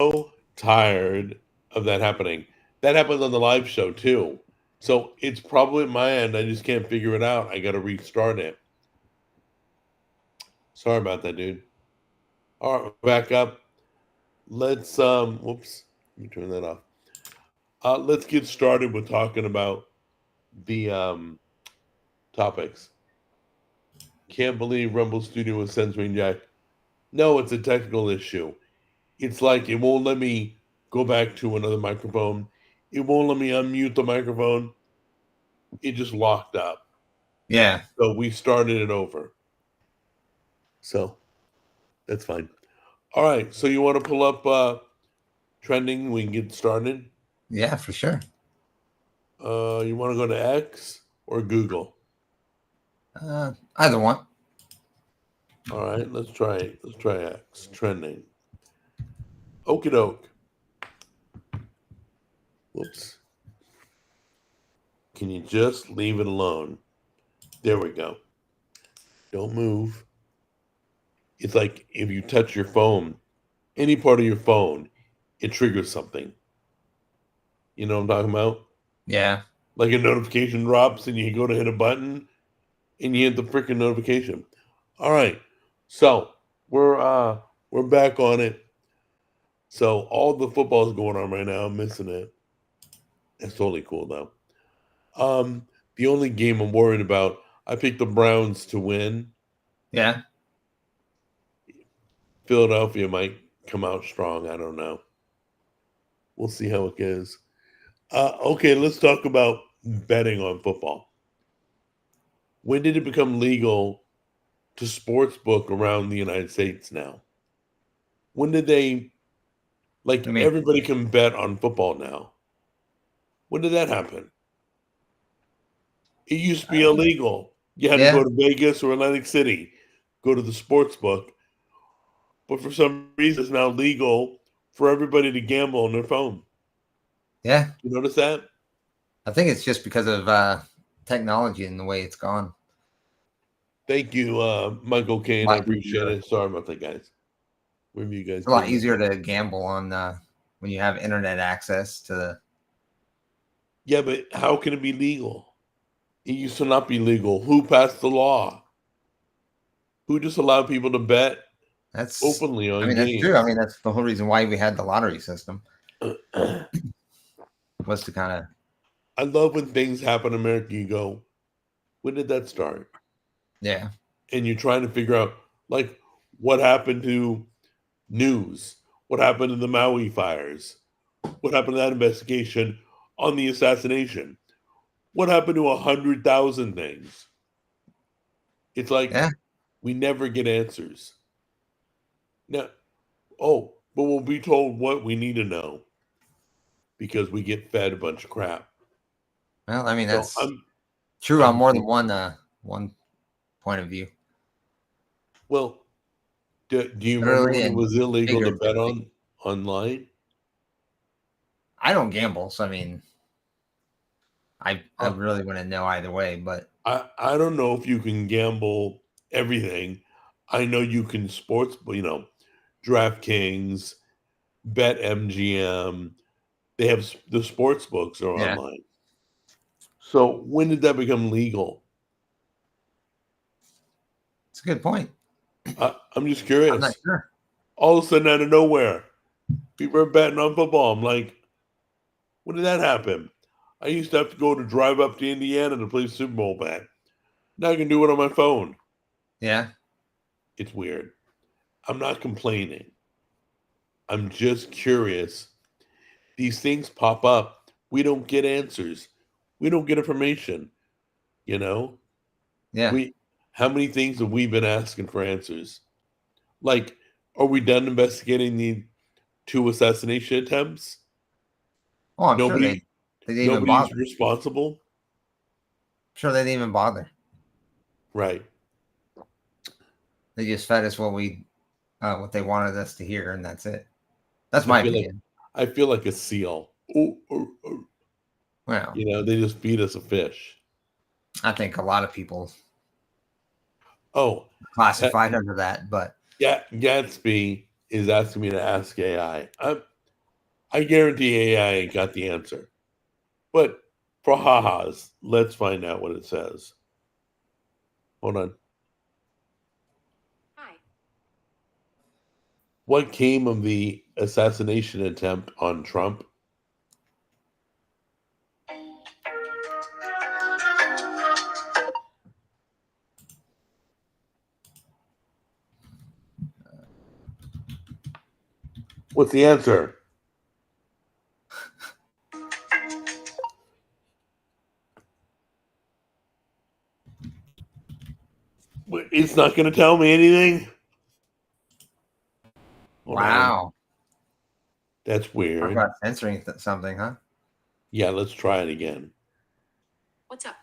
So tired of that happening. That happens on the live show too. So it's probably at my end. I just can't figure it out. I got to restart it. Sorry about that, dude. All right, back up. Let's whoops, let me turn that off. Let's get started with talking about the topics. Can't believe Rumble Studio was censoring Jack. No, it's a technical issue. It's like it won't let me go back to another microphone. It won't let me unmute the microphone. It just locked up. Yeah. So we started it over. So that's fine. All right. So you want to pull up trending? We can get started. Yeah, for sure. You want to go to X or Google? Either one. All right. Let's try it. Let's try X trending. Okie doke. Whoops. Can you just leave it alone? There we go. Don't move. It's like if you touch your phone, any part of your phone, it triggers something. You know what I'm talking about? Yeah. Like a notification drops and you go to hit a button and you hit the freaking notification. All right. So we're back on it. So all the football's going on right now. I'm missing it. It's totally cool though. The only game I'm worried about, I picked the Browns to win. Yeah. Philadelphia might come out strong. I don't know. We'll see how it goes. Okay, let's talk about betting on football. When did it become legal to sports book around the United States now? When did they, I like, mean, everybody can bet on football now? When did that happen? It used to be illegal. You had to yeah, go to Vegas or Atlantic City, go to the sports book. But for some reason, it's now legal for everybody to gamble on their phone. yeah. You notice that? I think it's just because of technology and the way it's gone. Thank you, Michael A Kane. I lot appreciate easier. it. Sorry about that, guys. Wherever you guys It's a lot came in. easier to gamble on when you have internet access to the. Yeah, but how can it be legal? It used to not be legal. Who passed the law? Who just allowed people to bet That's. openly I on mean, that's true. I games? mean, that's the whole reason why we had the lottery system was to kind of. I love when things happen in America. You go, when did that start? Yeah. And you're trying to figure out, like, what happened to news? What happened to the Maui fires? What happened to that investigation on the assassination? What happened to 100,000 things? It's like Yeah. we never get answers. Now, oh, but we'll be told what we need to know because we get fed a bunch of crap. Well, I mean, So that's I'm true on I'm more than one point of view. well. Do you remember Literally when it and was illegal to bet figuratively. on online? I don't gamble, so I mean, I Uh, really wouldn't know either way. But I don't know if you can gamble everything. I know you can sports, DraftKings, Bet MGM. They have the sports books are yeah, online. So when did that become legal? it's a good point. I'm just I'm not curious. sure. All of a sudden, out of nowhere, people are betting on football. I'm like, when did that happen? I used to have to go to drive up to Indiana to play Super Bowl bet. Now I can do it on my phone. Yeah, It's weird. I'm not complaining. I'm just curious. These things pop up. We don't get answers. We don't get information. You know, yeah. we how many things have we been asking for answers? Like, are we done investigating the two assassination attempts? Oh, I'm sure Nobody, they didn't even nobody's bother. responsible. Sure, they didn't even bother. Right. They just fed us what they wanted us to hear, and that's it. That's I my feel like opinion. I feel like a seal. Ooh, ooh, ooh. Well, They just feed us a fish. I think a lot of people Oh, classified under that, but yeah, Gatsby is asking me to ask AI. I guarantee AI ain't got the answer. But for ha-has, let's find out what it says. Hold on. Hi. What came of the assassination attempt on Trump? What's the answer? It's not going to tell me anything. Hold on. Wow. That's Talk weird. about censoring something, huh? Yeah, let's try it again. What's up?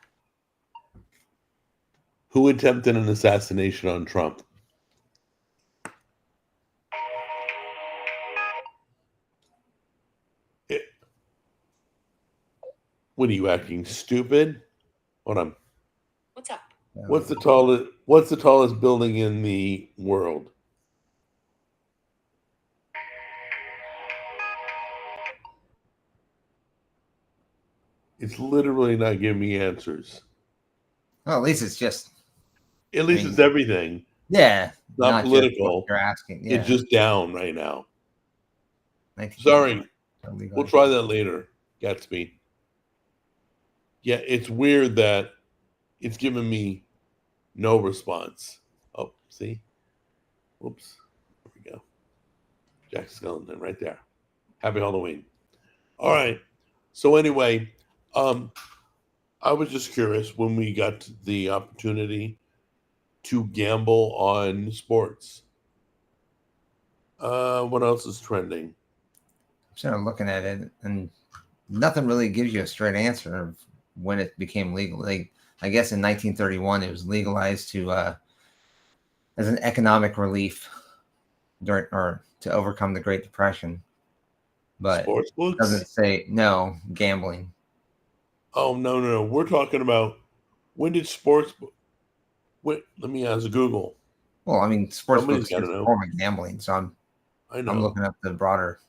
Who attempted an assassination on Trump? What are you acting stupid? Hold on. What's up? What's the tallest building in the world? It's literally not giving me answers. Well, at least it's just. At least it's everything. Yeah. Not just what political. you're asking. Yeah. It's just down right now. 1981. Sorry. We'll try that later, Gatsby. Yeah, it's weird that it's giving me no response. Oh, see? Whoops. There we go. Jack Skellington right there. Happy Halloween. All right. So anyway, I was just curious when we got the opportunity to gamble on sports. What else is trending? I'm sort of looking at it, and nothing really gives you a straight answer of when it became legal. Like, I guess in 1931, it was legalized to as an economic relief during or to overcome the Great Depression. But Sports it books? doesn't say no gambling. Oh no! We're talking about when did sports? Wait, let me ask Google. Well, I mean, sports Somebody's books is gotta a know. form of gambling, so I'm looking up the broader.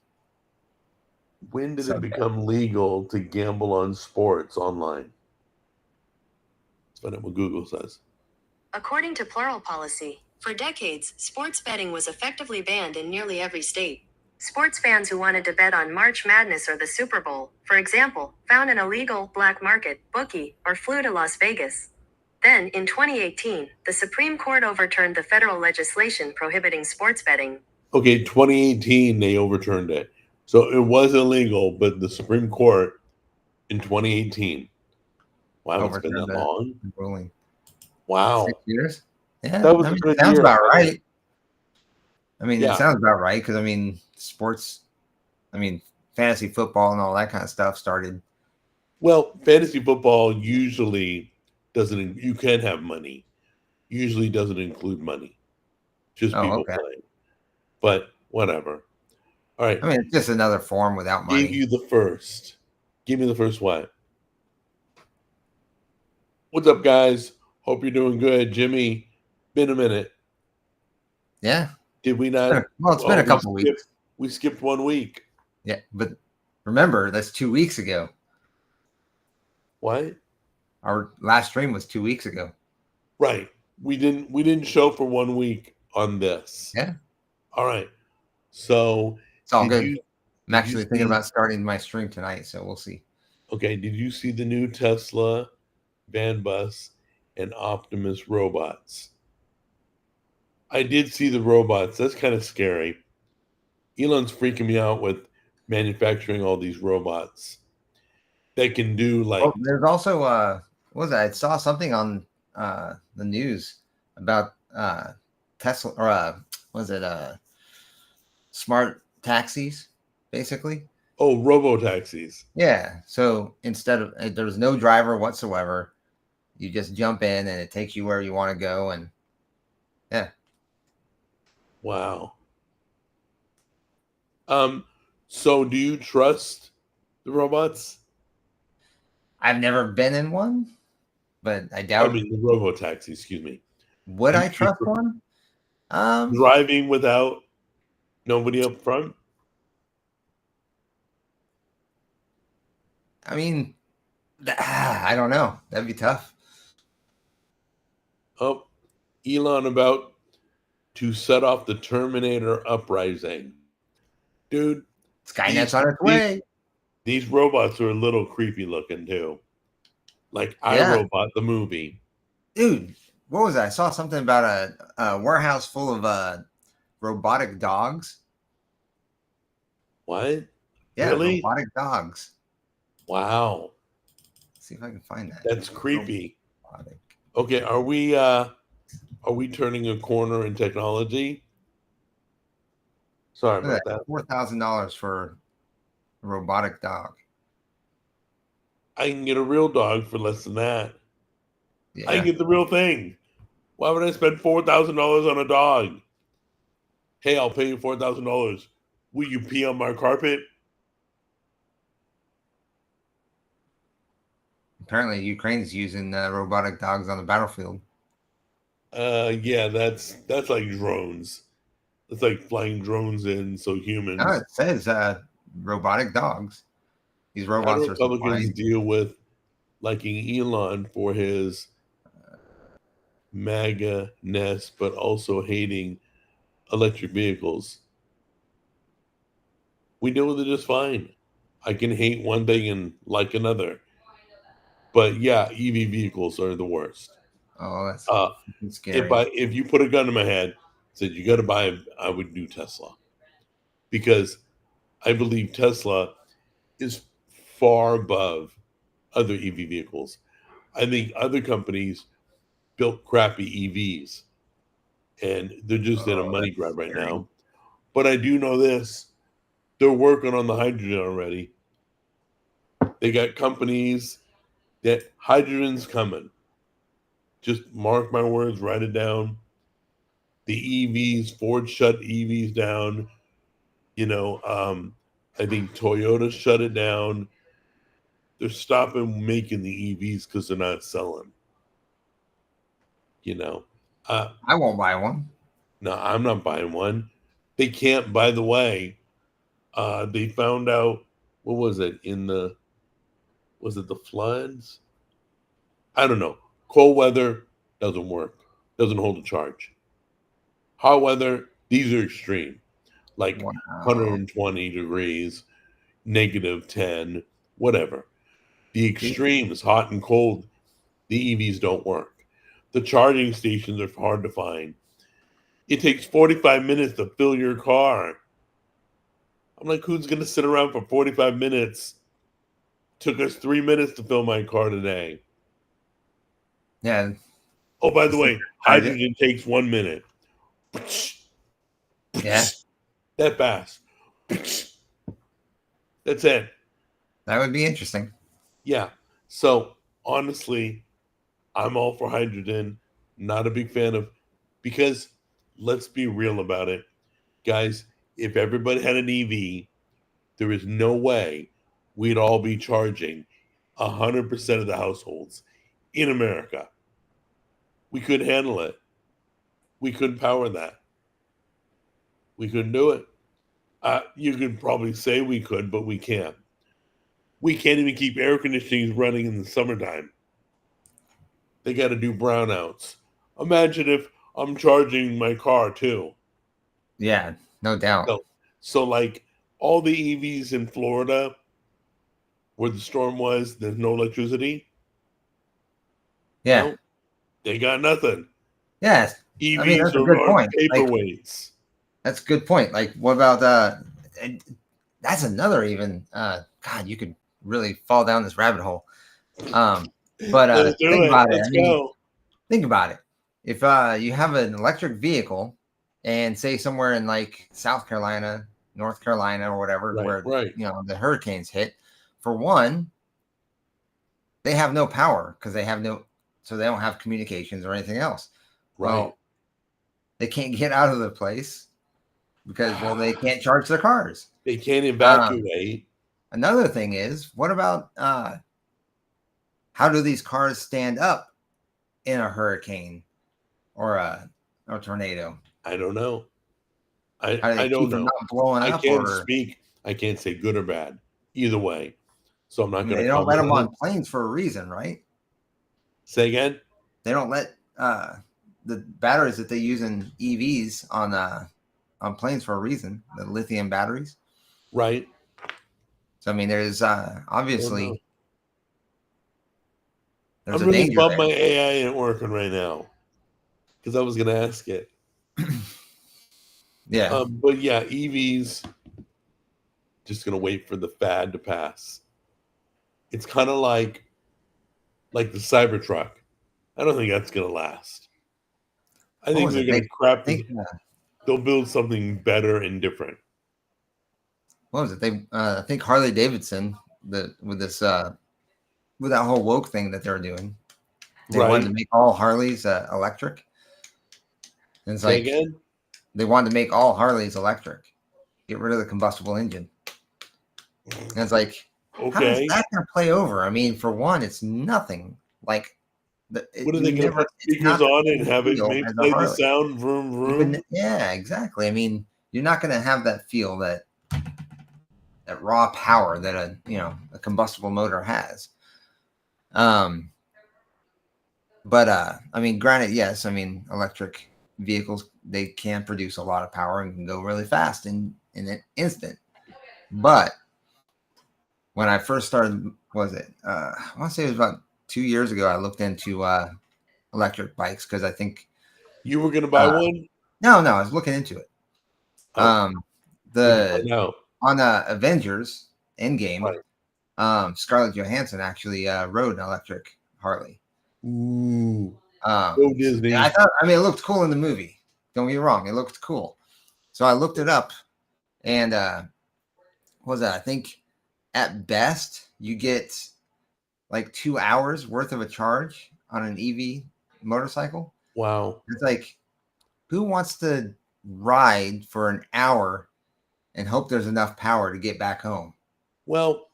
When did subject. it become legal to gamble on sports online? Let's find out what Google says. According to Plural Policy, for decades, sports betting was effectively banned in nearly every state. Sports fans who wanted to bet on March Madness or the Super Bowl, for example, found an illegal black market bookie or flew to Las Vegas. Then, in 2018, the Supreme Court overturned the federal legislation prohibiting sports betting. Okay, 2018, they overturned it. So it was illegal, but the Supreme Court in 2018. Wow, it's been that long? Ruling. Wow. 6 years? Yeah, That was a good sounds year. about right. I mean, Yeah. it sounds about right because, I mean, sports, fantasy football and all that kind of stuff started. Well, fantasy football usually doesn't, you can have money. Usually doesn't include money. Just people playing. But whatever. All right. I mean, it's just another form without money. Give you the first. Give me the first one. What's up, guys? Hope you're doing good. Jimmy, been a minute. Yeah. Did we not? Well, it's been a couple weeks. We skipped 1 week. Yeah, but remember, that's 2 weeks ago. What? Our last stream was 2 weeks ago. Right. We didn't show for 1 week on this. Yeah. All right. So it's all good. I'm actually thinking about starting my stream tonight, so we'll see. Okay. Did you see the new Tesla van bus and Optimus robots? I did see the robots. That's kind of scary. Elon's freaking me out with manufacturing all these robots that can do like. Oh, there's also what was that? I saw something on the news about Tesla or was it smart taxis, basically. Oh, robo taxis. Yeah. So instead of there's no driver whatsoever, you just jump in and it takes you where you want to go, and yeah. Wow. So do you trust the robots? I've never been in one, but I doubt. I mean, the robo taxi. Excuse me. Would I trust one? Driving without Nobody up front? I mean, I don't know. That'd be tough. Oh, Elon about to set off the Terminator uprising. Dude, Skynet's these on its these way. these robots are a little creepy looking too. Like Yeah, iRobot, the movie. dude. What was that? I saw something about a warehouse full of robotic dogs. What? Yeah, Really? robotic dogs. Wow. Let's see if I can find that. That's creepy. Robotic. Okay, are we turning a corner in technology? Sorry Look at about that. that. $4,000 for a robotic dog. I can get a real dog for less than that. I can Yeah. get the real thing. Why would I spend $4,000 on a dog? Hey, I'll pay you $4,000. Will you pee on my carpet? Apparently, Ukraine's using robotic dogs on the battlefield. Yeah, that's like drones. It's like flying drones in, so No, humans. it says robotic dogs. These How do robots are Republicans supplying. deal with liking Elon for his MAGA ness, but also hating electric vehicles? We deal with it just fine. I can hate one thing and like another. But yeah, EV vehicles are the worst. Oh, that's Uh, scary. if you put a gun in my head, said you got to buy, I would do Tesla because I believe Tesla is far above other EV vehicles. I think other companies built crappy EVs and they're just in a Oh, money that's grab right scary. now. But I do know this: they're working on the hydrogen already. They got companies that hydrogen's coming. Just mark my words, write it down. The EVs, Ford shut EVs down. You know, I think Toyota shut it down. They're stopping making the EVs because they're not selling. You know, uh, I won't buy one. no, I'm not buying one. They can't. By the way, they found out what was it in the was it the floods? I don't know. Cold weather doesn't work. Doesn't hold a charge. Hot weather, these are extreme, like Wow. 120 degrees, -10, whatever. The Dude, extremes, hot and cold, the EVs don't work. The charging stations are hard to find. It takes 45 minutes to fill your car. I'm like, who's going to sit around for 45 minutes? Took us 3 minutes to fill my car today. yeah. Oh, by the Just way, charge it. hydrogen takes 1 minute. Yeah, That fast. That's it. that would be interesting. Yeah. So honestly, I'm all for hydrogen. Not a big fan of because let's be real about it, guys. If everybody had an EV, there is no way we'd all be charging 100% of the households in America. We couldn't handle it. We couldn't power that. We couldn't do it. You could probably say we could, but we can't. We can't even keep air conditionings running in the summertime. They got to do brownouts. Imagine if I'm charging my car too. Yeah, no doubt. So like all the EVs in Florida where the storm was, there's no electricity. Yeah. No, they got nothing. Yes. I mean, EVs that's a are good on point. Like, paperweights. that's a good point. Like, what about and that's another even God, you could really fall down this rabbit hole. But Let's do think it. about it. I Let's mean, go. think about it. If you have an electric vehicle and say somewhere in like South Carolina, North Carolina, or whatever, Right, where right, the hurricanes hit, for one, they have no power because they have no, so they don't have communications or anything else. right. Well, they can't get out of the place because, well, they can't charge their cars. They can't Um, evacuate. Another thing is, what about how do these cars stand up in a hurricane or a tornado? I don't know. How do they I keep don't them know. not blowing I up? can't Or speak. I can't say good or bad. Either way. So I'm I not mean, going they to don't let comment them on on it. planes for a reason, right? Say again? They don't let the batteries that they use in EVs on planes for a reason. The lithium batteries. Right. So I mean, there's Oh, no. obviously there's I'm a really danger bummed there. my AI ain't working right now because I was going to ask it. Yeah. But yeah, EVs just going to wait for the fad to pass. It's kind of like the Cybertruck. I don't think that's going to last. I What think was they're it? going to crap. Think They'll build something better and different. what was it? They I think Harley Davidson with this with that whole woke thing that they're doing. They wanted Right? to make all Harleys electric. And it's Say like again? they wanted to make all Harleys electric. Get rid of the combustible engine. And it's like, how is Okay. that going to play over? I mean, for one, it's nothing like What are you they would going to never. put It's speakers not the on and same have it feel as a play the Harley. sound? Vroom You vroom. would, yeah, exactly. I mean, you're not going to have that feel that raw power that a combustible motor has. But I mean, granted, yes, I mean, electric vehicles, they can produce a lot of power and can go really fast in an instant. But when I first started, was it? I want to say it was about 2 years ago. I looked into electric bikes because I think You were going to buy one? no, I was looking into it. Oh, what'd you The find out? on Avengers Endgame, Right. Scarlett Johansson actually rode an electric Harley. Ooh. Go Disney. I mean, it looked cool in the movie. Don't get me wrong, it looked cool. So I looked it up, and what was that? I think at best you get like 2 hours worth of a charge on an EV motorcycle. Wow. It's like, who wants to ride for an hour and hope there's enough power to get back home? Well,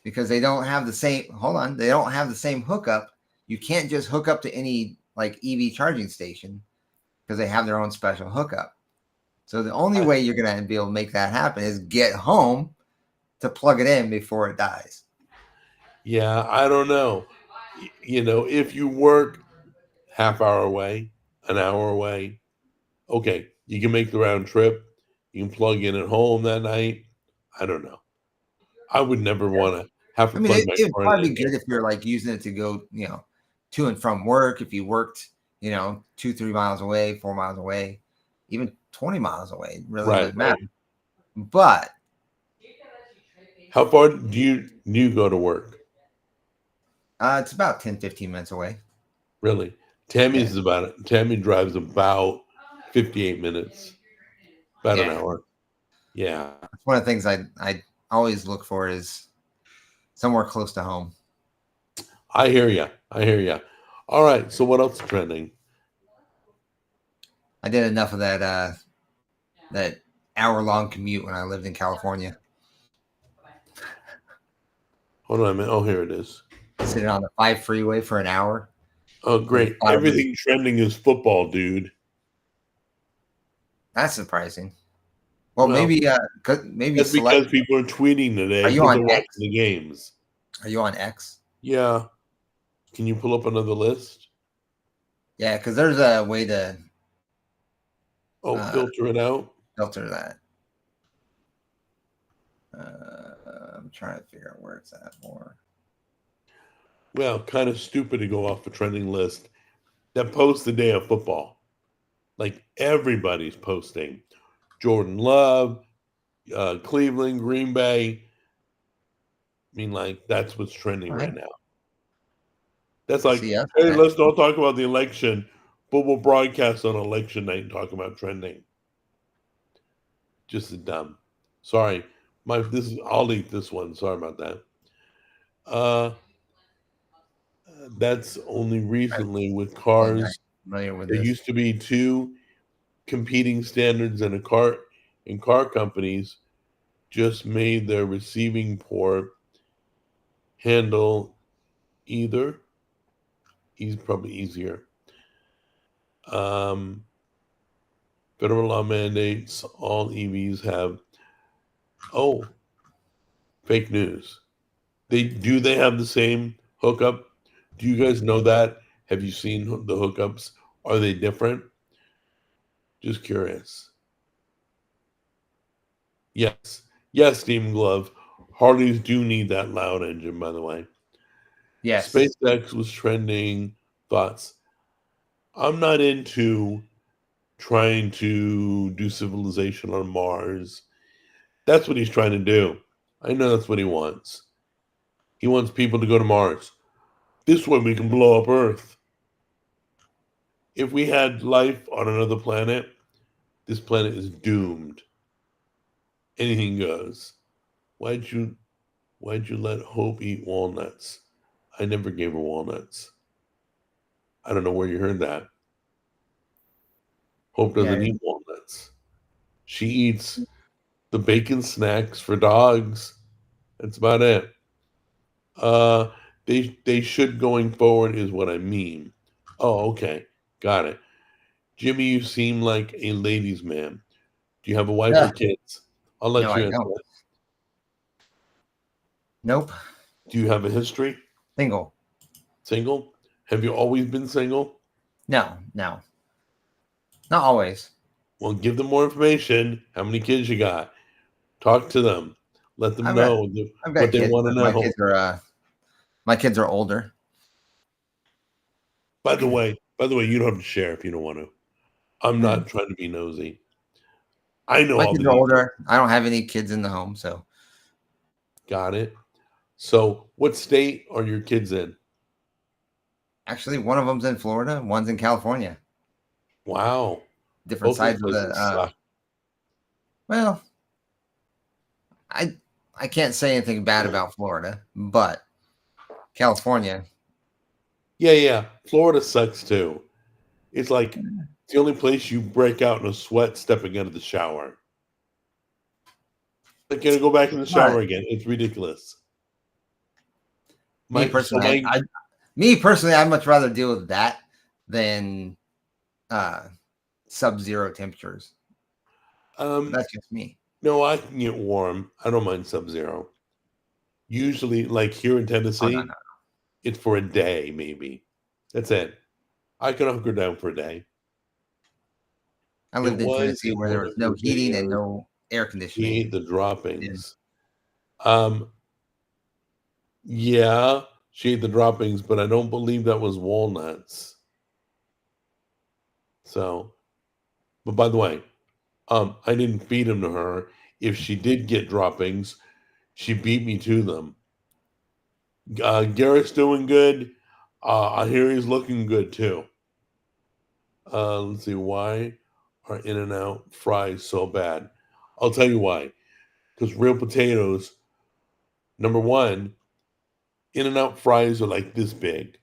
Because they don't have the same. Hold on, they don't have the same hookup. You can't just hook up to any like EV charging station because they have their own special hookup. So the only way you're going to be able to make that happen is get home to plug it in before it dies. yeah, I don't know. If you work half hour away, an hour away, okay, you can make the round trip. You can plug in at home that night. I don't know. I would never want to have to I mean, plug my it'd car in probably at be good night. if you're like using it to go, to and from work. If you worked, 2-3 miles away, 4 miles away, even 20 miles away, it really Right, wouldn't right. matter. But How far do you go to work? it's about 10-15 minutes away. Really? Yeah. Tammy drives about 58 minutes, about an Yeah. hour. Yeah. That's one of the things I always look for is somewhere close to home. I hear you. I hear you. All right. So what else is trending? I did enough of that hour-long commute when I lived in California. Hold on a minute. Oh, here it is. Sitting on the 5 freeway for an hour. Oh, great. Everything trending is football, dude. That's surprising. Well, Well, maybe that's select. because people are tweeting today Are you because on they're watching X? the games. Are you on X? Yeah. Can you pull up another list? Yeah, because there's a way to Oh, filter it out. filter that. I'm trying to figure out where it's at more. Well, kind of stupid to go off a trending list that posts the day of football. Like everybody's posting. Jordan Love, Cleveland, Green Bay. I mean, like that's what's trending right now. That's like, See, hey, let's not talk about the election, but we'll broadcast on election night and talk about trending. Just as dumb. Sorry, I'll eat this one. Sorry about that. That's only recently with I'm not cars. familiar with There this. used to be two competing standards in car companies just made their receiving port handle either. He's probably easier. Federal law mandates all EVs have. Oh, fake news. They have the same hookup? Do you guys know that? Have you seen the hookups? Are they different? Just curious. Yes. Yes, Steam Glove. Harleys do need that loud engine, by the way. Yes. SpaceX was trending. Thoughts? I'm not into trying to do civilization on Mars. That's what he's trying to do. I know that's what he wants. He wants people to go to Mars. This way we can blow up Earth. If we had life on another planet, this planet is doomed. Anything goes. Why'd you let Hope eat walnuts? I never gave her walnuts. I don't know where you heard that. Hope doesn't Yeah. eat walnuts. She eats the bacon snacks for dogs. That's about it. They should going forward is what I mean. Oh, okay. Got it. Jimmy, you seem like a ladies' man. Do you have a wife or Yeah. kids? I'll let No, you I answer don't. that. Nope. Do you have a history? Single. Single? Have you always been single? No. Not always. Well, give them more information. How many kids you got? Talk to them. Let them I've got know I've what got they kids, want to but know. my kids are older. By the way, you don't have to share if you don't want to. I'm not trying to be nosy. I know My all the kids are details. older. I don't have any kids in the home, so Got it. So, what state are your kids in? actually one of them's in Florida, one's in California. Wow. Different Both those sides of the places suck. well, I can't say anything bad about Florida, but California. Yeah. Florida sucks too. It's like it's the only place you break out in a sweat stepping out of the shower. Like, gonna go back in the shower But again. It's ridiculous. me My so personally, my I'd much rather deal with that than sub-zero temperatures. But that's just me. no, I can get warm. I don't mind sub-zero. Usually, like here in Oh, Tennessee, no. it's for a day, maybe. That's it. I can hunker down for a day. I lived in Tennessee in where there one was of no her heating and videos. no air He conditioning. ate the droppings. Yeah, she ate the droppings, but I don't believe that was walnuts. So, but by the way, I didn't feed them to her. If she did get droppings, she beat me to them. Garrett's doing good. I hear he's looking good too. Let's see, why are In-N-Out fries so bad? I'll tell you why. Because real potatoes, number one, In-N-Out fries are like this big.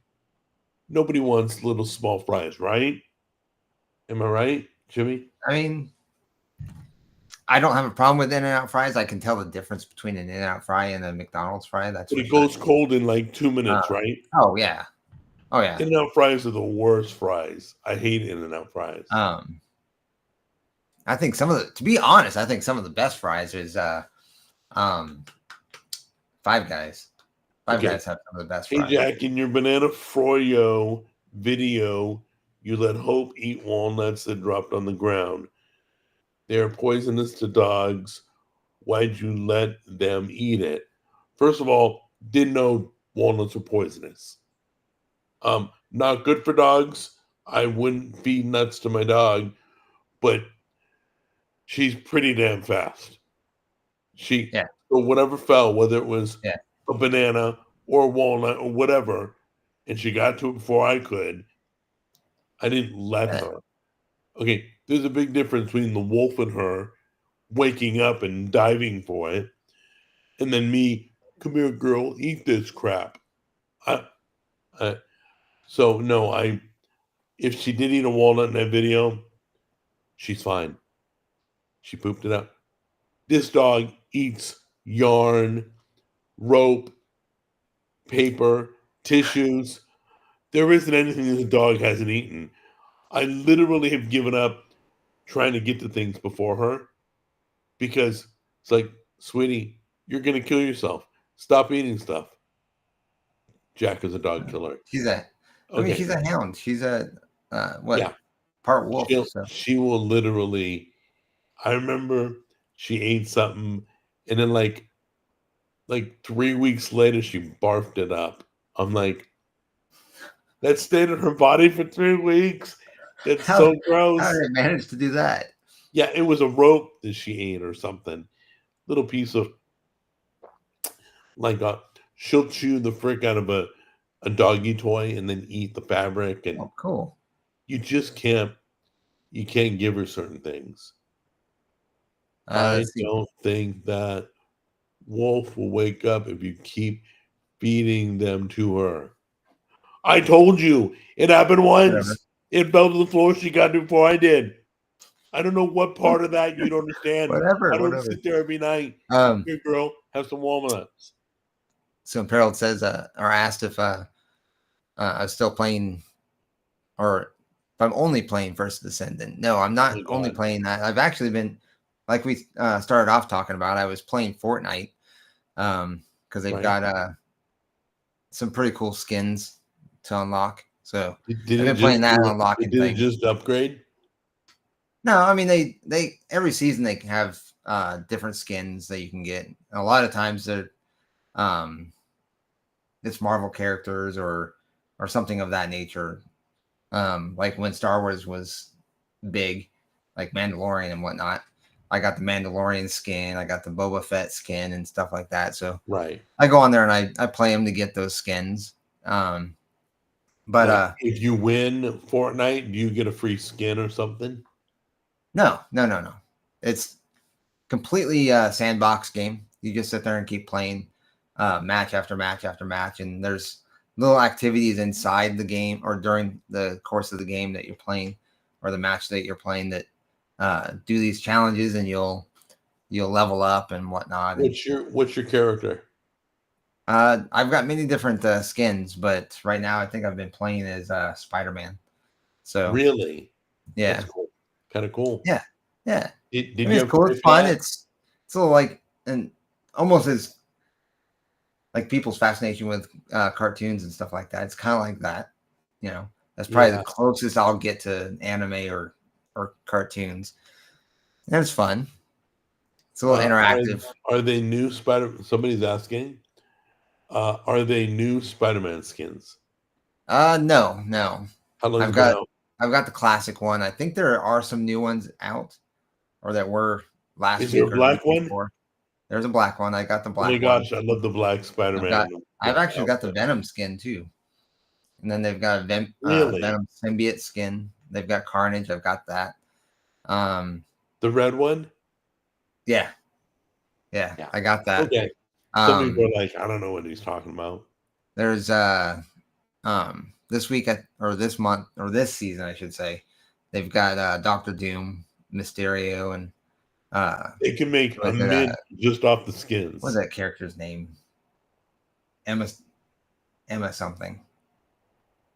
Nobody wants little small fries, right? Am I right, Jimmy? I mean, I don't have a problem with In-N-Out fries. I can tell the difference between an In-N-Out fry and a McDonald's fry. That's But for it sure. goes cold in like 2 minutes, right? Oh yeah. In-N-Out fries are the worst fries. I hate In-N-Out fries. I think to be honest, I think some of the best fries is Five Guys. Five Guys have some of the best Hey, fries. Jack, in your Banana Froyo video, you let Hope eat walnuts that dropped on the ground. They are poisonous to dogs. Why'd you let them eat it? First of all, didn't know walnuts were poisonous. Not good for dogs. I wouldn't feed nuts to my dog, but she's pretty damn fast. Yeah. So whatever fell, whether it was Yeah. a banana or a walnut or whatever, and she got to it before I could, I didn't let Yeah. her. Okay, there's a big difference between the wolf and her waking up and diving for it, and then me, come here, girl, eat this crap. So no, if she did eat a walnut in that video, she's fine. She pooped it out. This dog eats yarn, rope, paper, tissues. There isn't anything this dog hasn't eaten. I literally have given up trying to get to things before her because it's like, sweetie, you're gonna kill yourself. Stop eating stuff. Jack is a dog killer. She's a, I mean, Okay, she's a hound. She's a yeah, part wolf. So she will literally. I remember she ate something, and then like 3 weeks later, she barfed it up. I'm like, that stayed in her body for 3 weeks. That's how so gross. how did it manage to do that? Yeah, it was a rope that she ate or something. Little piece of like she'll chew the frick out of a doggy toy and then eat the fabric, and Oh, cool. you just can't give her certain things. I Let's see. don't think that Wolf will wake up if you keep feeding them to her. I told you it happened Whatever. once. It fell to the floor. She got it before I did. I don't know what part of that you don't understand. Whatever. I don't sit there every night. Here, girl, have some walnuts. So Harold says, or asked if I was still playing, or if I'm only playing First Descendant. No, I'm not Oh my only God. playing that. I've actually been, like we started off talking about, I was playing Fortnite because they've Right. got some pretty cool skins to unlock. So Did I've been playing that and unlocking Did it things. just upgrade? No, I mean they every season they have different skins that you can get. And a lot of times they're it's Marvel characters or something of that nature. Like when Star Wars was big, like Mandalorian and whatnot. I got the Mandalorian skin, I got the Boba Fett skin and stuff like that. So Right. I go on there and I play them to get those skins. But like, if you win Fortnite, do you get a free skin or something? no. It's completely sandbox game. You just sit there and keep playing match after match after match, and there's little activities inside the game or during the course of the game that you're playing or the match that you're playing that do these challenges, and you'll level up and whatnot. What's your character? I've got many different skins, but right now I think I've been playing as Spider-Man. So Really? yeah, That's cool. Kind of cool. yeah. Did I you mean, it's ever cool. play It's fun. Flash? It's a little like, and almost as like people's fascination with cartoons and stuff like that. It's kind of like that, you know. That's probably Yeah. the closest I'll get to anime or cartoons, and it's fun. It's a little interactive. Are they new Spider? Somebody's asking. Are they new Spider-Man skins? No. How long I've got the classic one. I think there are some new ones out, or that were last Is week there a or black the week one? before. There's a black one. I got the Oh black my one. gosh, I love the black Spider-Man. I've actually got the Venom skin too. And then they've got a Really? Venom symbiote skin. They've got Carnage. I've got that. The red one? Yeah. I got that. Okay. Some people are like, I don't know what he's talking about. There's this week or this month or this season, I should say, they've got Doctor Doom, Mysterio, and they can make a mint just off the skins. What's that character's name? Emma something.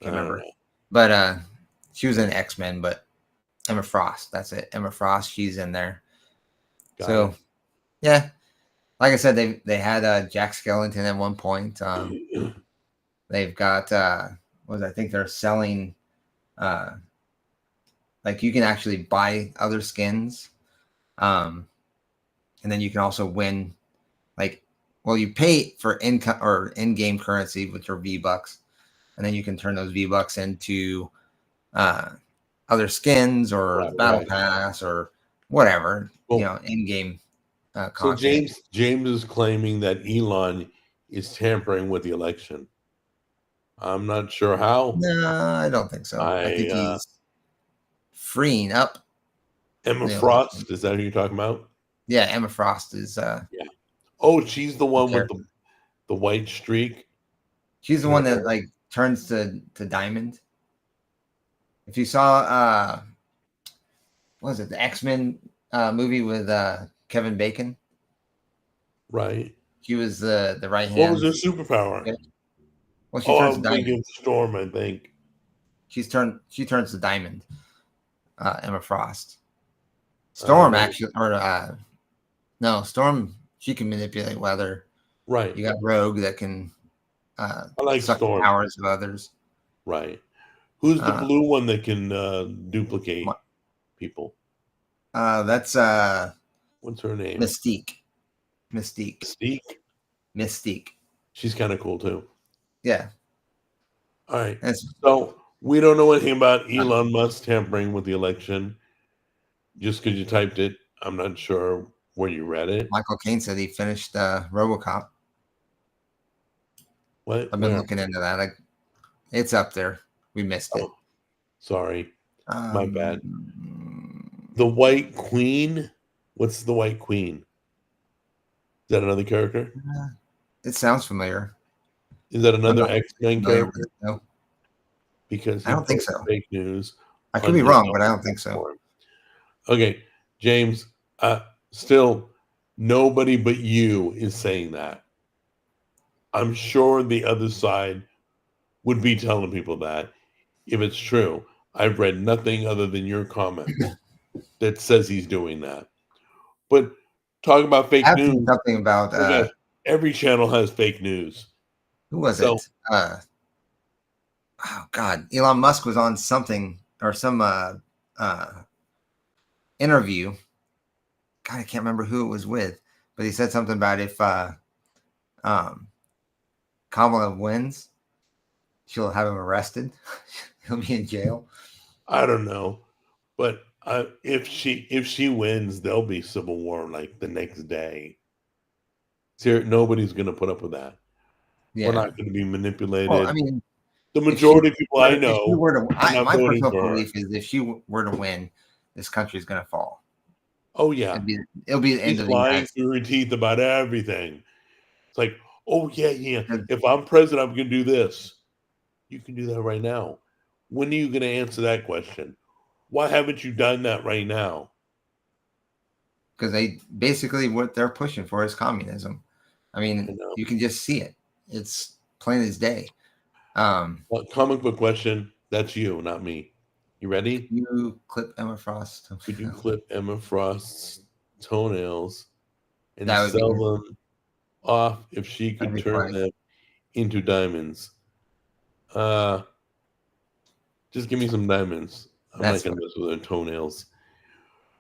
Can't remember. But she was in X-Men, but Emma Frost, that's it. Emma Frost, she's in there. Got it. Yeah. Like I said, they had Jack Skellington at one point. They've got I think they're selling like you can actually buy other skins. And then you can also win you pay for income or in-game currency, which are V-Bucks, and then you can turn those V-Bucks into other skins or battle pass or whatever, in-game content. So James is claiming that Elon is tampering with the election. I'm not sure how. No, I don't think so. I think he's freeing up Emma Frost. Is that who you're talking about? Yeah, Emma Frost is. Yeah. Oh, she's the one with the white streak. She's the one that turns to diamond. If you saw, what was it, the X-Men movie with Kevin Bacon? Right. She was the right hand. What was her superpower? Yeah. Well, she turns to diamond. Thinking Storm, I think. She turns to diamond. Emma Frost. Storm actually, or no, Storm. She can manipulate weather. Right. You got Rogue that can I like suck the Storm. powers of others. Right. Who's the blue one that can duplicate people? That's What's her name? Mystique. She's kind of cool too. Yeah. All right. So we don't know anything about Elon Musk tampering with the election. Just because you typed it, I'm not sure where you read it. Michael Caine said he finished RoboCop. What? I've been looking into that. It's up there. We missed it. Sorry. My bad. The White Queen? What's the White Queen? Is that another character? It sounds familiar. Is that another X-Men character? No. Because I don't think so. Fake news. I could be wrong, but I don't think so. Okay, James, still nobody but you is saying that. I'm sure the other side would be telling people that if it's true. I've read nothing other than your comments that says he's doing that. But talk about fake news. Something about every channel has fake news. Who was it? Oh God, Elon Musk was on something or some interview. God, I can't remember who it was with, but he said something about if Kamala wins, she'll have him arrested. He'll be in jail. I don't know, but if she wins, there'll be civil war like the next day. Nobody's going to put up with that. Yeah. We're not going to be manipulated. Well, I mean, the majority of people I know. My personal belief is if she were to win, this country is going to fall. Oh yeah, it'll be the end of the lying through her teeth about everything. It's like, oh yeah. If I'm president, I'm going to do this. You can do that right now. When are you going to answer that question? Why haven't you done that right now? Because they basically what they're pushing for is communism. I mean, you can just see it. It's plain as day. Well, comic book question. That's you, not me. You ready? You clip Emma Frost. Could you clip Emma Frost's toenails and sell them off if she could turn them into diamonds? Just give me some diamonds. I'm not going to mess with her toenails.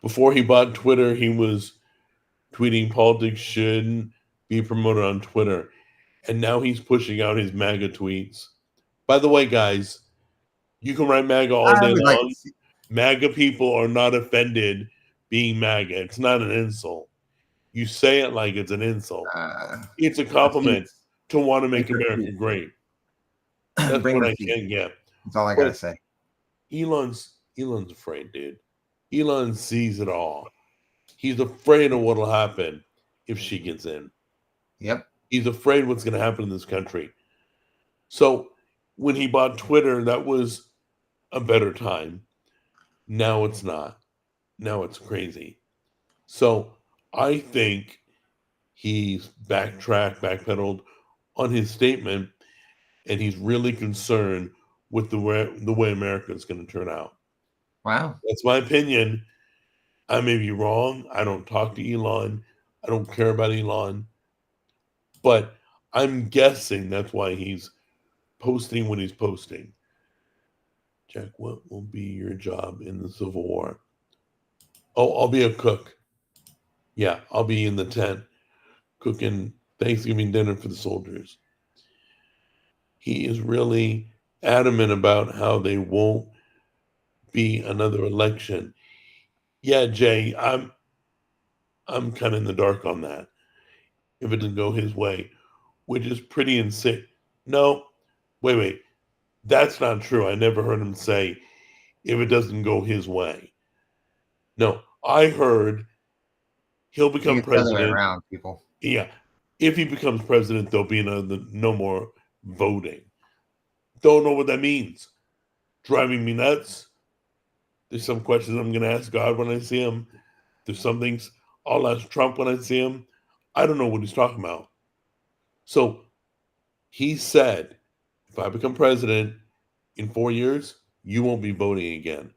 Before he bought Twitter, he was tweeting politics shouldn't be promoted on Twitter. And now he's pushing out his MAGA tweets. By the way, guys, you can write MAGA all day long. MAGA people are not offended being MAGA. It's not an insult. You say it like it's an insult. It's a compliment to want to make America great. That's what I can't get. That's all I got to say. Elon's afraid, dude. Elon sees it all. He's afraid of what'll happen if she gets in. Yep. He's afraid what's going to happen in this country. So when he bought Twitter, that was a better time. Now it's not. Now it's crazy. So I think he's backpedaled on his statement, and he's really concerned with the way America is going to turn out. Wow. That's my opinion. I may be wrong. I don't talk to Elon. I don't care about Elon. But I'm guessing that's why he's posting what he's posting. Jack, what will be your job in the Civil War? Oh, I'll be a cook. Yeah, I'll be in the tent cooking Thanksgiving dinner for the soldiers. He is really adamant about how they won't be another election. Yeah, Jay, I'm kind of in the dark on that. If it didn't go his way, which is pretty insane. No, wait. That's not true. I never heard him say if it doesn't go his way. No, I heard he'll become president. Around people. Yeah. If he becomes president, there'll be no more voting. Don't know what that means. Driving me nuts. There's some questions I'm going to ask God when I see him. There's some things I'll ask Trump when I see him. I don't know what he's talking about. So he said, if I become president in 4 years, you won't be voting again.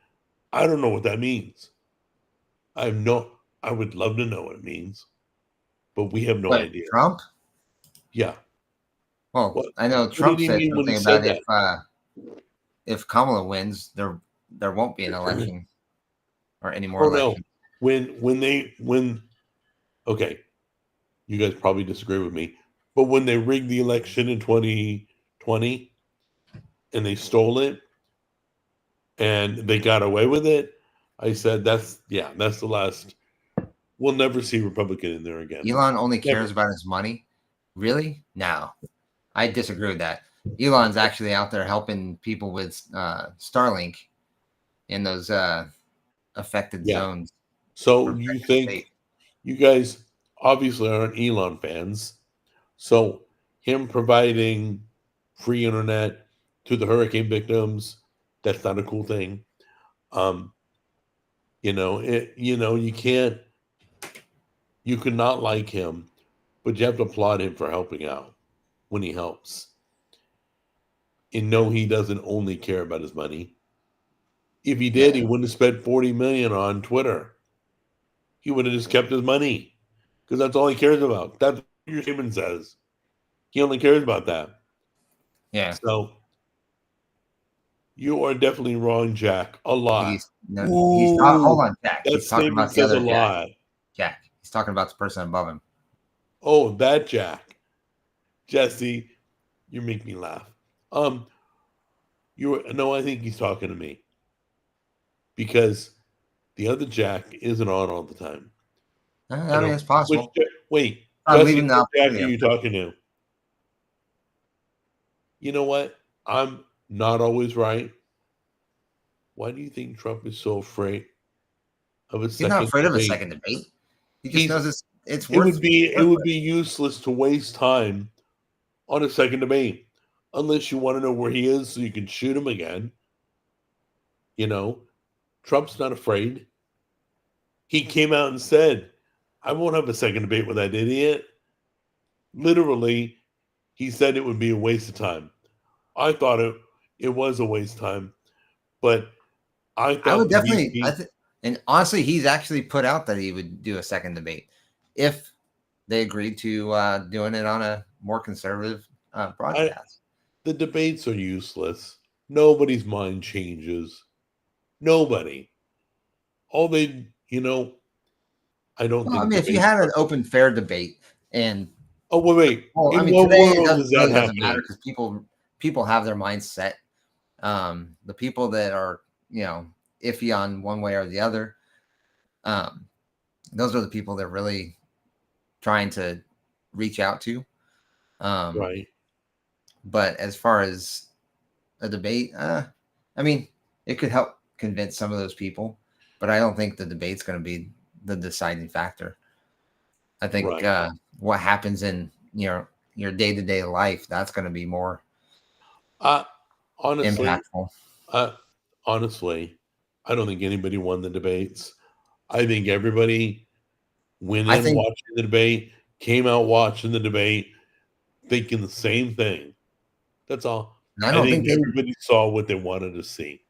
I don't know what that means. I would love to know what it means, but we have no But idea. Trump? Yeah. Well, What? I know What Trump did he said mean when he something said about that? if Kamala wins, there won't be an election or any more Oh no. elections. When okay, you guys probably disagree with me, but when they rigged the election in 2020 and they stole it and they got away with it, I said that's the last. We'll never see Republican in there again. Elon only Never. cares about his money. Really? No, I disagree with that. Elon's actually out there helping people with Starlink in those affected Yeah. zones. So for you state. think you guys obviously aren't Elon fans. So him providing free internet to the hurricane victims, that's not a cool thing. Um, you can't you could not like him, but you have to applaud him for helping out when he helps. And no, he doesn't only care about his money. If he did, Yeah. he wouldn't have spent 40 million on Twitter. He would have just kept his money because that's all he cares about. That's what your statement says. He only cares about that. Yeah. So you are definitely wrong, Jack. A lot. He's not. Hold Ooh, on, Jack. that He's talking statement about the says a other Jack. lot. Jack. He's talking about the person above him. Oh, that Jack. Jesse, you make me laugh. I think he's talking to me because the other Jack isn't on all the time. I mean, it's possible. Wait, I'm Jesse, leaving the what Jack are opportunity. you talking to? You know what? I'm not always right. Why do you think Trump is so afraid of a He's not second afraid of a debate? second debate. He just knows it's It worth. would be useless to waste time on a second debate unless you want to know where he is so you can shoot him again. You know, Trump's not afraid. He came out and said, I won't have a second debate with that idiot. Literally, he said it would be a waste of time. I thought it was a waste of time, but I I thought would the definitely. VP. And honestly, he's actually put out that he would do a second debate if they agreed to doing it on a more conservative broadcast. The debates are useless. Nobody's mind changes. Nobody. All they, I don't Well, I think mean, if you debates. had an open, fair debate, and Oh wait. well, I In mean, what today it world is that really doesn't matter happening? because people have their minds set. The people that are iffy on one way or the other, those are the people that really trying to reach out to. Right. But as far as a debate, I mean, it could help convince some of those people, but I don't think the debate's going to be the deciding factor. I think Right. what happens in your day-to-day life, that's going to be more Honestly, impactful. uh, honestly, I don't think anybody won the debates. I think everybody went I in think watching the debate, came out watching the debate, thinking the same thing. That's all. I I don't think think they everybody saw what they wanted to see.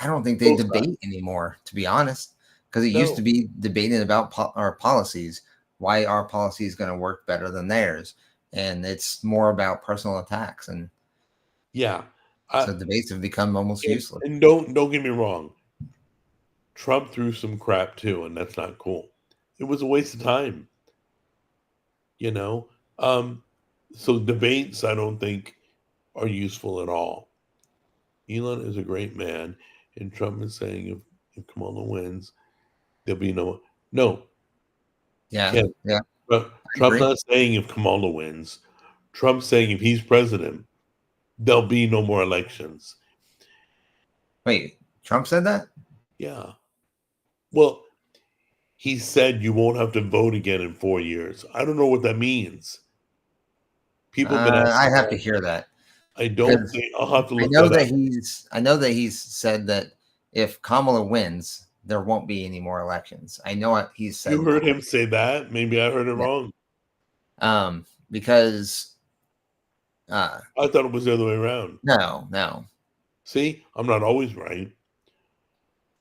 I don't think they Both sides. debate anymore, to be honest, because it used No. to be debating about our policies, why our policy is going to work better than theirs, and it's more about personal attacks, and Yeah. so debates have become almost useless. And don't get me wrong. Trump threw some crap too, and that's not cool. It was a waste of time. You know? So debates I don't think are useful at all. Elon is a great man, and Trump is saying if Kamala wins, there'll be no. Yeah, Ken, yeah, I Trump's agree. not saying if Kamala wins. Trump's saying if he's president, there'll be no more elections. Wait, Trump said that? Yeah. Well, he said you won't have to vote again in 4 years. I don't know what that means. People have been I asking have to that. hear that I don't because think I'll have to I look know that that up. he's said that if Kamala wins, there won't be any more elections. I know he's said You heard that. him say that? Maybe I heard it Yeah. wrong. Because I thought it was the other way around. no. See, I'm not always right,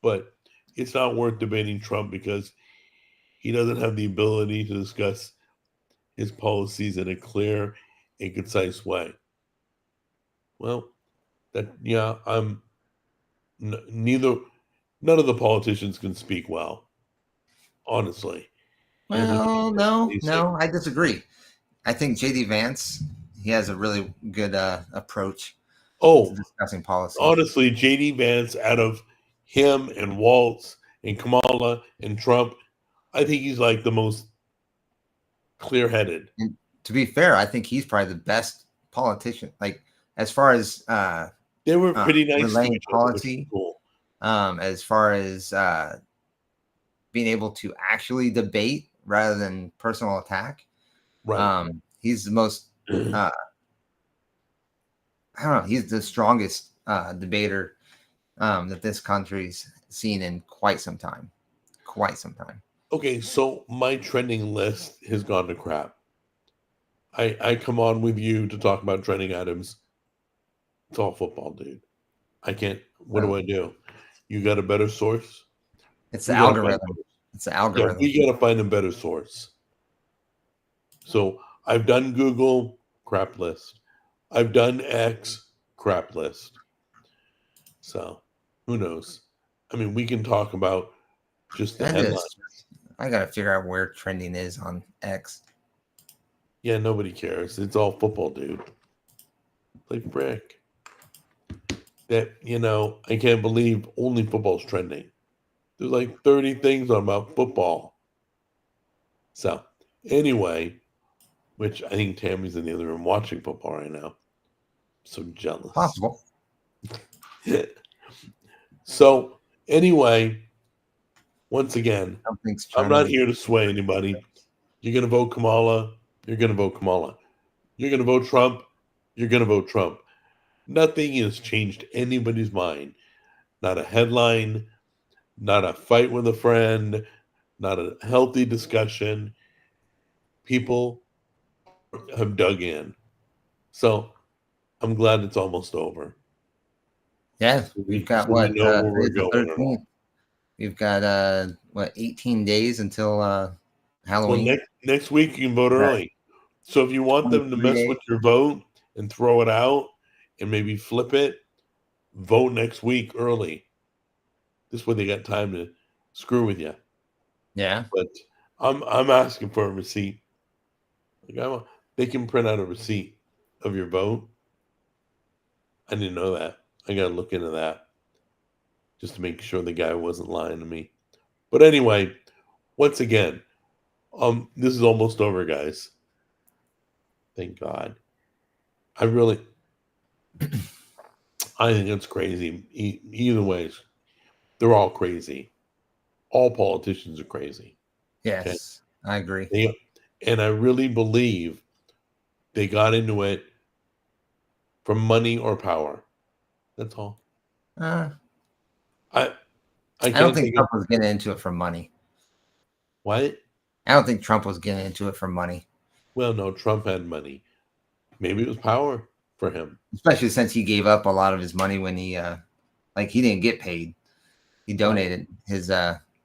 but it's not worth debating Trump because he doesn't have the ability to discuss his policies in a clear and concise way. Well, none of the politicians can speak well, honestly. Well, no, I disagree. I think JD Vance, he has a really good approach to discussing policy. Honestly, JD Vance, out of him and Waltz and Kamala and Trump, I think he's like the most clear-headed. And to be fair, I think he's probably the best politician. Like as far as they were pretty nice relaying to each policy, cool. As far as being able to actually debate rather than personal attack. Right. He's the most I don't know, he's the strongest debater that this country's seen in quite some time. Okay, so my trending list has gone to crap. I come on with you to talk about trending items. It's all football, dude. I can't. What do I do? You got a better source? It's the algorithm. It's the algorithm. Yeah, we got to find a better source. So I've done Google, crap list. I've done X, crap list. So who knows? I mean, we can talk about just the headlines. I got to figure out where trending is on X. Yeah, nobody cares. It's all football, dude. Like frick. That, I can't believe only football's trending. There's like 30 things on about football. So, anyway, which I think Tammy's in the other room watching football right now. So jealous. Possible. So, anyway, once again, I'm not here to sway anybody. You're going to vote Kamala. You're going to vote Kamala. You're going to vote Trump. You're going to vote Trump. Nothing has changed anybody's mind. Not a headline, not a fight with a friend, not a healthy discussion. People have dug in. So I'm glad it's almost over. Yeah, we've got so what? we know where we're going. We've got 18 days until Halloween. Well, next week you can vote early. So if you want them to mess with your vote and throw it out and maybe flip it, vote next week early. This way they got time to screw with you. Yeah. But I'm asking for a receipt. Like they can print out a receipt of your vote. I didn't know that. I got to look into that just to make sure the guy wasn't lying to me. But anyway, once again, this is almost over, guys. Thank God. I think it's crazy. Either way, they're all crazy. All politicians are crazy. Yes, okay? I agree. And I really believe they got into it for money or power. That's all. I don't think Trump was getting into it for money. What? I don't think Trump was getting into it for money. Well, no, Trump had money. Maybe it was power for him. Especially since he gave up a lot of his money when he didn't get paid. He donated his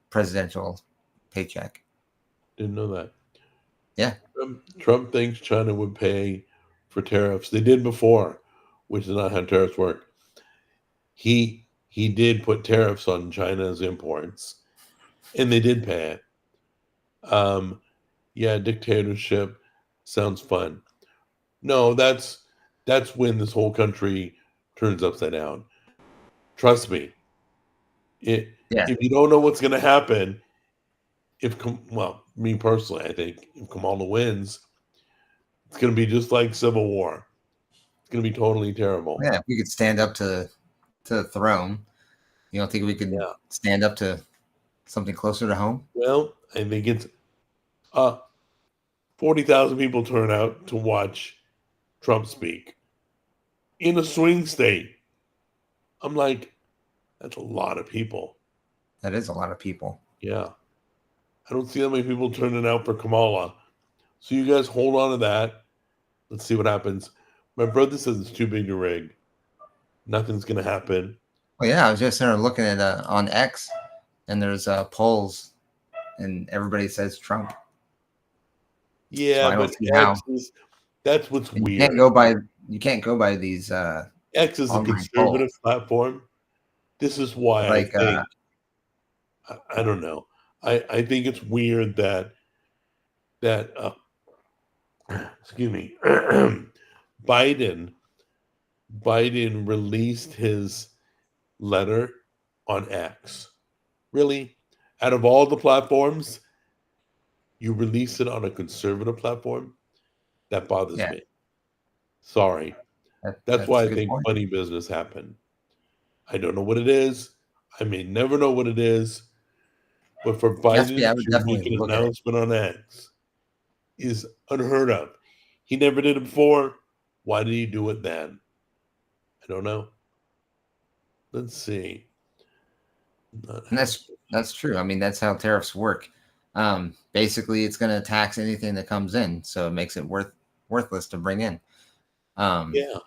presidential paycheck. Didn't know that. Yeah. Trump thinks China would pay for tariffs. They did before, which is not how tariffs work. He did put tariffs on China's imports, and they did pay it. Yeah, dictatorship sounds fun. No, that's when this whole country turns upside down. Trust me. If you don't know what's going to happen, me personally, I think if Kamala wins, it's going to be just like Civil War. It's going to be totally terrible. Yeah, if we could stand up to the throne, you don't think we could stand up to something closer to home? Well, I think it's 40,000 people turn out to watch Trump speak in a swing state. I'm like, that's a lot of people. That is a lot of people. Yeah. I don't see that many people turning out for Kamala. So you guys hold on to that. Let's see what happens. My brother says it's too big to rig. Nothing's going to happen. Well, yeah, I was just there looking at on X, and there's polls, and everybody says Trump. Yeah, So I don't but see how. That's what's And weird. You can't go by these X is a online conservative polls. platform. This is why I Like think I don't know. I think it's weird that excuse me, Biden Biden released his letter on X. Really? Out of all the platforms, you release it on a conservative platform? That bothers yeah, me. Sorry. That's that's why a I good think point. funny business happened. I don't know what it is. I may never know what it is. But for Yes, Biden I would to make definitely an look at it. announcement on X is unheard of. He never did it before. Why did he do it then? I don't know. Let's see. And that's true. I mean, that's how tariffs work. Basically, it's going to tax anything that comes in, so it makes it worthless to bring in. Yeah,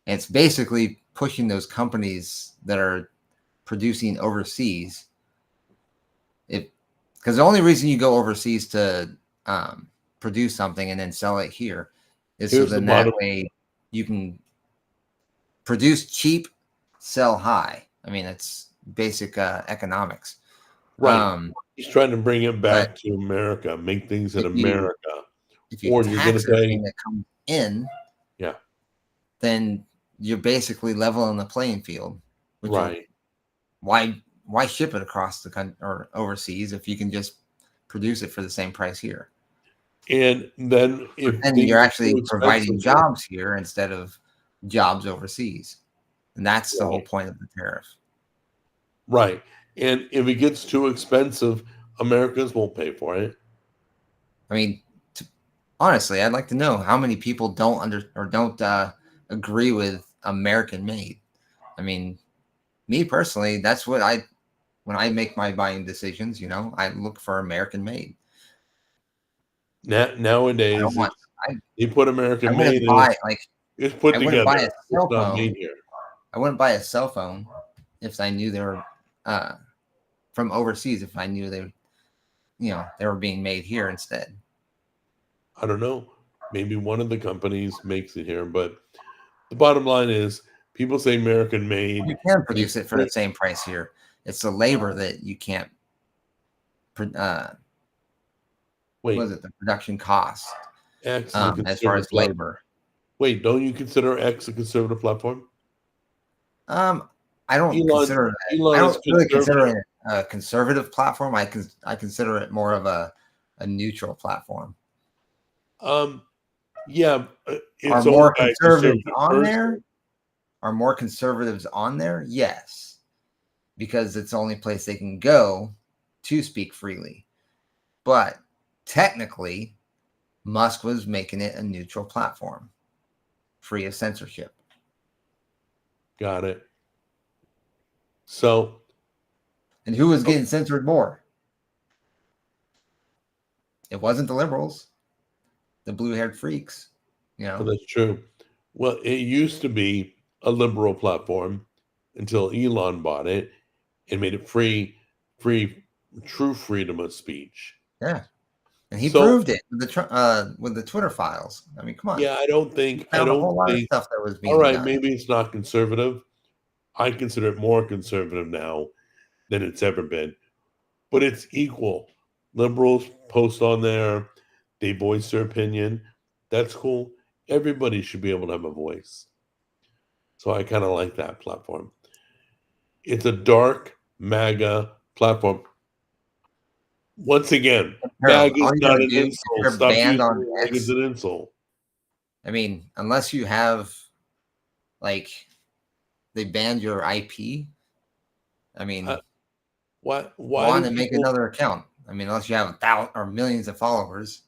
It's basically pushing those companies that are producing overseas. Because the only reason you go overseas to produce something and then sell it here is so here's the then that bottom. way you can produce cheap, sell high. I mean, it's basic economics. Right. He's trying to bring it But back to America, make things in if you America. if you Or you're going tax to pay. everything that comes in, Yeah, then you're basically leveling the playing field. Which is right. why ship it across the country or overseas if you can just produce it for the same price here? And then if And things you're are too actually expensive providing here, jobs here instead of jobs overseas. And that's the whole right, point of the tariff. right. And if it gets too expensive, Americans won't pay for it. I mean, honestly, I'd like to know how many people don't agree with American made. I mean, me personally, that's what when I make my buying decisions, I look for American made. I Nowadays, don't want I, they put I American made wouldn't and buy like it's put I wouldn't buy together. a It's cell not phone. made here. I wouldn't buy a cell phone if I knew they were uh, from overseas. If I knew they were being made here instead. I don't know. Maybe one of the companies makes it here, but the bottom line is people say American made. You can produce it for the same price here. It's the labor that you can't. Wait, Was it the production cost X is a as far conservative as platform. labor? Wait, don't you consider X a conservative platform? I don't consider that. I Elon is don't really consider conservative. it a conservative platform. I consider it more of a neutral platform. Yeah, Are it's owned more by a conservatives conservative on there? person. Are more conservatives on there? Yes, because it's the only place they can go to speak freely. But technically, Musk was making it a neutral platform, free of censorship. Got it. So, And who was getting censored more? It wasn't the liberals, the blue-haired freaks. well, that's true. Well, it used to be a liberal platform until Elon bought it and made it free, true freedom of speech. Yeah. And he So, proved it with the Twitter files. I mean, come on. yeah, He found a whole lot of stuff that was all being right, done. maybe it's not conservative. I consider it more conservative now than it's ever been, but it's equal. Liberals post on there, they voice their opinion. That's cool. Everybody should be able to have a voice. So I kind of like that platform. It's a dark MAGA platform. Once again, Harold, MAGA all is you not gotta an do, if insult. you're Stop banned using on it like it's X, an insult. I mean, unless you have like they banned your IP, I mean, Why go on do and make people? another account. I mean, unless you have 1,000 or millions of followers,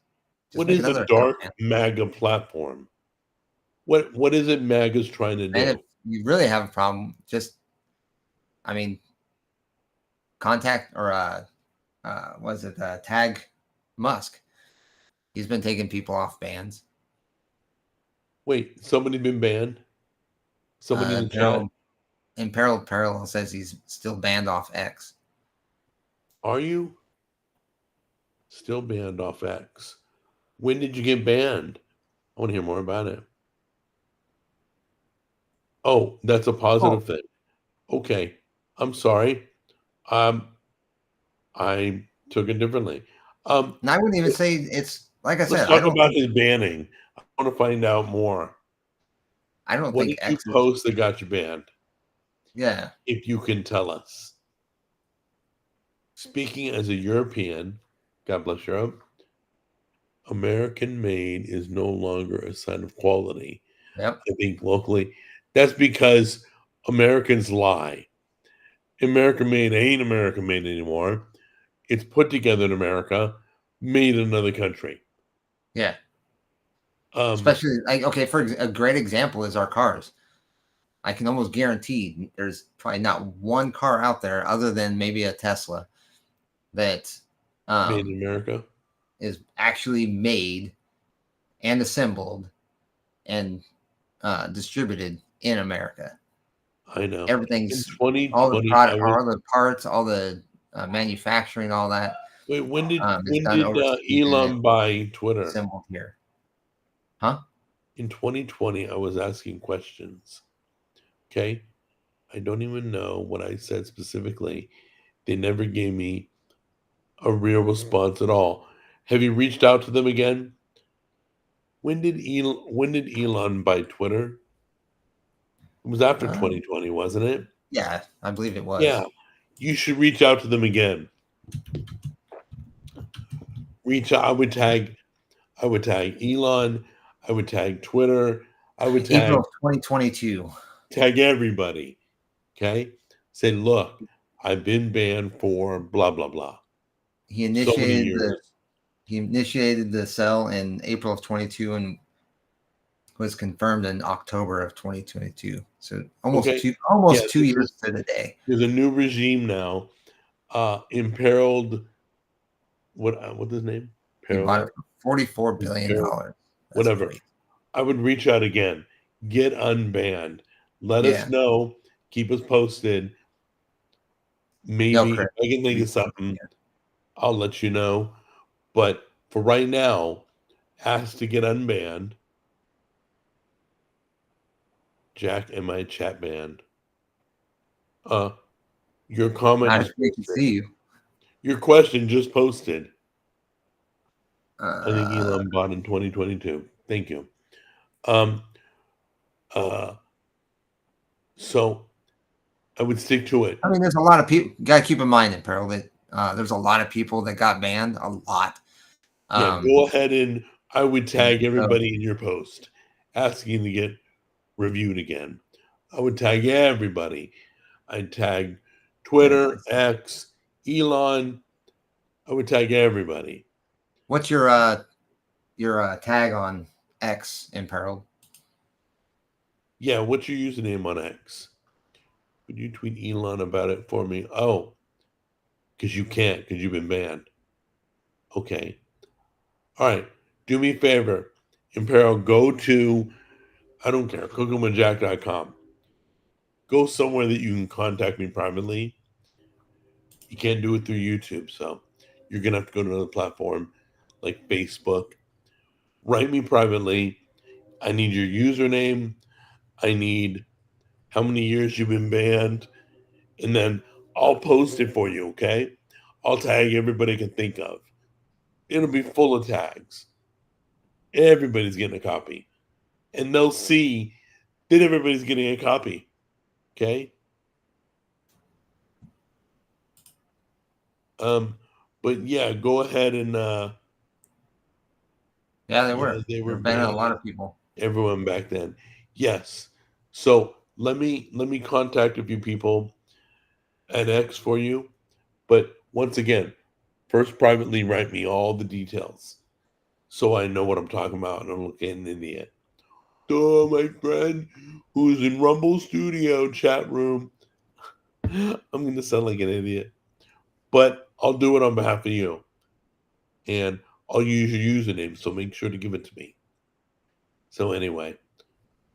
just What make is a another account, dark man. MAGA platform? What is it MAGA's trying to And if do? you really have a problem, I mean, contact or was it tag Musk? He's been taking people off bans. Wait, somebody been banned? Somebody in the chat? Imperiled Parallel says he's still banned off X. Are you? Still banned off X. When did you get banned? I want to hear more about it. Oh, that's a positive thing. Okay. I'm sorry. I took it differently. And I wouldn't even say it's like I Let's said. I talk don't about think his banning. I want to find out more. I don't What think did you X is. post that got you banned? Yeah. If you can tell us. Speaking as a European, God bless Europe, American made is no longer a sign of quality. Yep. I think locally, that's because Americans lie. American made ain't American made anymore. It's put together in America, made in another country. Yeah. Um, Especially like okay, for a great example is our cars. I can almost guarantee there's probably not one car out there other than maybe a Tesla that made in America. is actually made and assembled and distributed in America. I know. In Everything's all the 2020, product, all the parts, all the manufacturing, all that wait. When did is done overseas and Elon buy Twitter? assembled here. Huh? In 2020, I was asking questions. Okay, I don't even know what I said specifically. They never gave me a real response at all. Have you reached out to them again? When did Elon buy Twitter? It was after Uh, 2020, wasn't it? yeah, I believe it was. Yeah. You should reach out to them again. Reach out. I would tag Elon. I would tag Twitter. I would April of 2022. tag everybody. Okay? Say, look, I've been banned for blah blah blah. He So many initiated years. the sell in April of 22 and was confirmed in October of 2022. So almost Okay. Yeah, 2 years to the day. there's a new regime now. Imperiled what's his name? He bought it Imperiled, for $44 billion. Imperiled, That's whatever. crazy. I would reach out again. Get unbanned. Let us Yeah. know. Keep us posted. No, Maybe if Chris. I can think of something, I'll let you know. But for right now, ask to get unbanned. Jack, am I chat banned? Your comment Not just if we can posted. see you. Your question just posted. I think Uh, Elon bought in 2022. Thank you. Um, so I would stick to it. I mean, there's a lot of people. Got to keep in mind, Peril, that there's a lot of people that got banned. A lot. Yeah, go ahead and I would tag so everybody in your post asking to get reviewed again. I would tag everybody. I'd tag Twitter, X, Elon. I would tag everybody. what's your tag on X, Imperiled? Yeah, what's your username on X? Could you tweet Elon about it for me? Oh, because you can't, because you've been banned. Okay. All right. Do me a favor. Imperial, go to, I don't care, cookingwithjack.com. Go somewhere that you can contact me privately. You can't do it through YouTube, so you're going to have to go to another platform like Facebook. Write me privately. I need your username. I need how many years you've been banned. And then I'll post it for you, okay? I'll tag everybody I can think of. It'll be full of tags. Everybody's getting a copy. And they'll see that everybody's getting a copy. Okay? But yeah, go ahead and Yeah, they yeah, were. they They were were banning a lot banning of people. everyone back then. Yes. So let me contact a few people at X for you. But once again, first privately write me all the details so I know what I'm talking about and I'm looking an idiot. Duh, my friend who's in Rumble Studio chat room. I'm gonna sound like an idiot. But I'll do it on behalf of you. And I'll use your username, so make sure to give it to me. So anyway,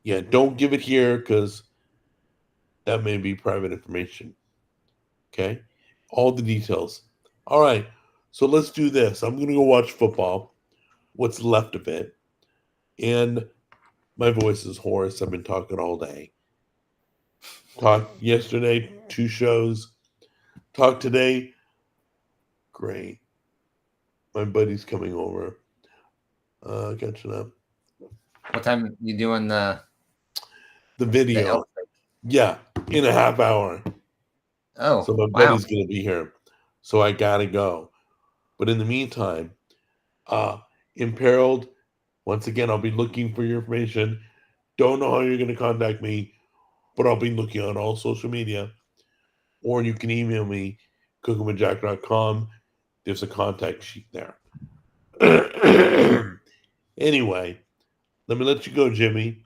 yeah, don't give it here because that may be private information. Okay? All the details. All right. So let's do this. I'm gonna go watch football, what's left of it, and my voice is hoarse. I've been talking all day. Talked yesterday, 2 shows. Talked today. Great. My buddy's coming over. Catching up. What time you doing The the video. Yeah, in a half hour. Oh, So my wow. buddy's gonna be here. So I gotta go. But in the meantime, Imperiled, once again, I'll be looking for your information. Don't know how you're gonna contact me, but I'll be looking on all social media. Or you can email me, cookingwithjack.com. There's a contact sheet there. Anyway, let me let you go, Jimmy.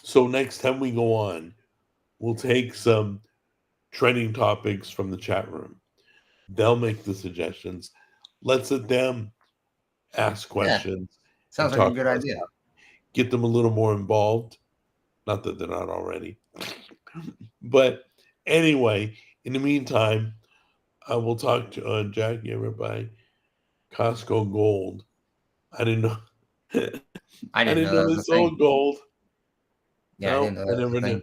So next time we go on, we'll take some trending topics from the chat room. They'll make the suggestions. Let's let them ask questions. Sounds and like a talk good about idea. stuff. Get them a little more involved. Not that they're not already. But anyway, in the meantime, I will talk to Jack. You ever buy Costco Gold? I didn't know. I didn't know that they was a sold thing. gold. Yeah, No, I didn't know that was never a thing. knew.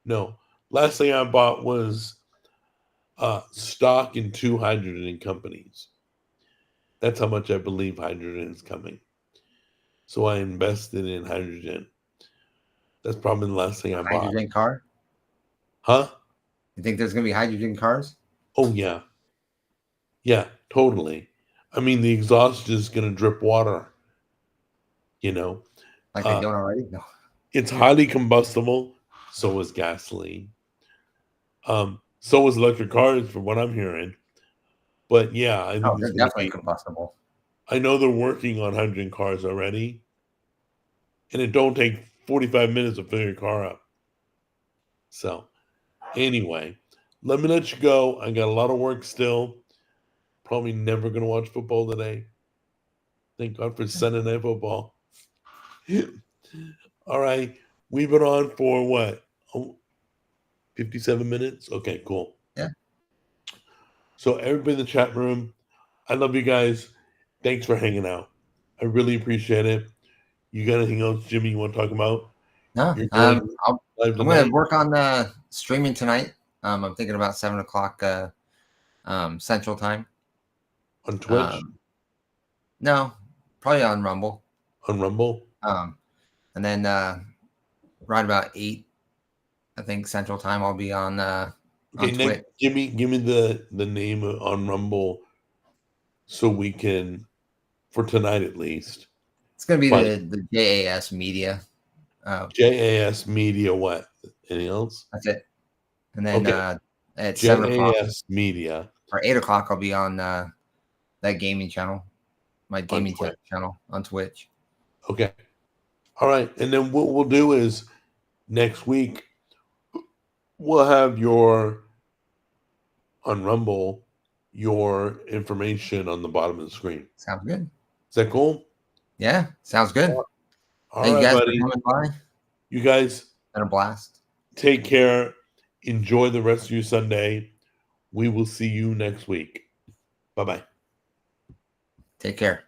No. Last thing I bought was stock in 2 hydrogen companies. That's how much I believe hydrogen is coming. So I invested in hydrogen. That's probably the last thing I bought. Hydrogen car? Huh? You think there's gonna be hydrogen cars? Oh, yeah. Yeah, totally. I mean, the exhaust is going to drip water, you know. Like they don't already? No. It's highly combustible. So is gasoline. So is electric cars, from what I'm hearing. But yeah, I think Oh, it's they're going to definitely be. combustible. I know they're working on hydrogen cars already, and it don't take 45 minutes to fill your car up. So anyway, let me let you go. I got a lot of work still. Probably never going to watch football today. Thank God for Sunday Night Football. All right. We've been on for what? 57 minutes? Okay, cool. Yeah. So, everybody in the chat room, I love you guys. Thanks for hanging out. I really appreciate it. You got anything else, Jimmy, you want to talk about? No. You're going live I'm gonna tonight work on streaming tonight. I'm thinking about 7 o'clock Central Time. on Twitch, No, probably on Rumble. on Rumble. And then right about 8, I think Central Time, I'll be on Okay, Twitch. Nick, give me the name on Rumble so we can, for tonight at least. It's gonna be Fine. the JAS Media. JAS Media. What? Anything else? That's it. And then Okay. at 7 o'clock JAS Media. or 8 o'clock, I'll be on that gaming channel, my gaming Twitch. channel on Twitch. Okay. All right. And then what we'll do is next week we'll have on Rumble your information on the bottom of the screen. Sounds good. Is that cool? Yeah, sounds good. All Thank right, you guys buddy. for coming by. You guys Been a blast. take care. Enjoy the rest of your Sunday. We will see you next week. Bye-bye. Take care.